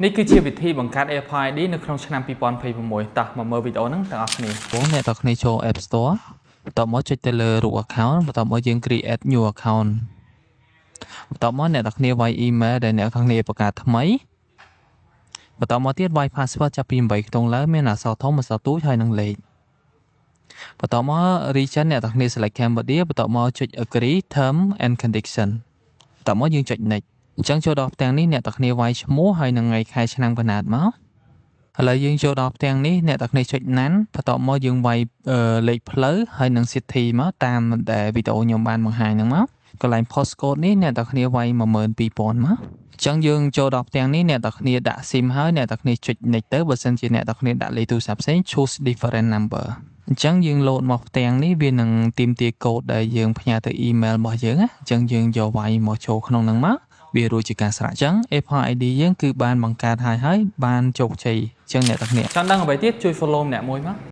នេះគឺជាវិធីបង្កើត AirPod ID នៅក្នុងឆ្នាំ2026តោះមកមើលវីដេអូហ្នឹងទាំងអស់គ្នាបងអ្នកទាំងគ្នាចូល App Store បន្ទាប់មកចុចទៅលើរូប account បន្ទាប់មកយើង create new account បន្ទាប់មកអ្នកទាំងគ្នាវាយ email ដែលអ្នកទាំងគ្នាបង្កើតថ្មីបន្ទាប់មកទៀតវាយ password ចាប់ពី8ខ្ទង់ឡើងមានអក្សរធំអក្សរទូចហើយនិងលេខបន្ទាប់មក region អ្នកទាំងគ្នា select Cambodia បន្ទាប់មកចុច agree term and condition បន្ទាប់មកយើងចុច next អញ្ចឹងចូលដល់ផ្ទាំងនេះអ្នកទាំងគ្នាវាយឈ្មោះហើយនឹងថ្ងៃខែឆ្នាំកណាត់មកឥឡូវយើងចូលដល់ផ្ទាំងនេះអ្នកទាំងគ្នាចុចណាន់បន្ទាប់មកយើងវាយលេខផ្លូវហើយនឹង city មកតាមដែលវីដេអូខ្ញុំបានបង្ហាញហ្នឹងមកកន្លែង postcode នេះអ្នកទាំងគ្នាវាយ12000មកអញ្ចឹងយើងចូលដល់ផ្ទាំងនេះអ្នកទាំងគ្នាដាក់ SIM ហើយអ្នកទាំងគ្នាចុច next ទៅបើសិនជាអ្នកទាំងគ្នាដាក់លេខទូរស័ព្ទផ្សេង choose different number អញ្ចឹងយើងលោតមកផ្ទាំងនេះវានឹងទាមទារកូដដែលយើងផ្ញើទៅ email របស់យើងណាអញ្ចឹងយើងយកវាយមកចូលក្នុងហ្នឹងមកវារួចជាការស្រេចអញ្ចឹង AirPod ID យើងគឺបានបង្កើតហើយបានជោគជ័យអញ្ចឹងអ្នកទាំងគ្នាចង់ដឹងអ្វីទៀតជួយ follow ម្នាក់មួយមក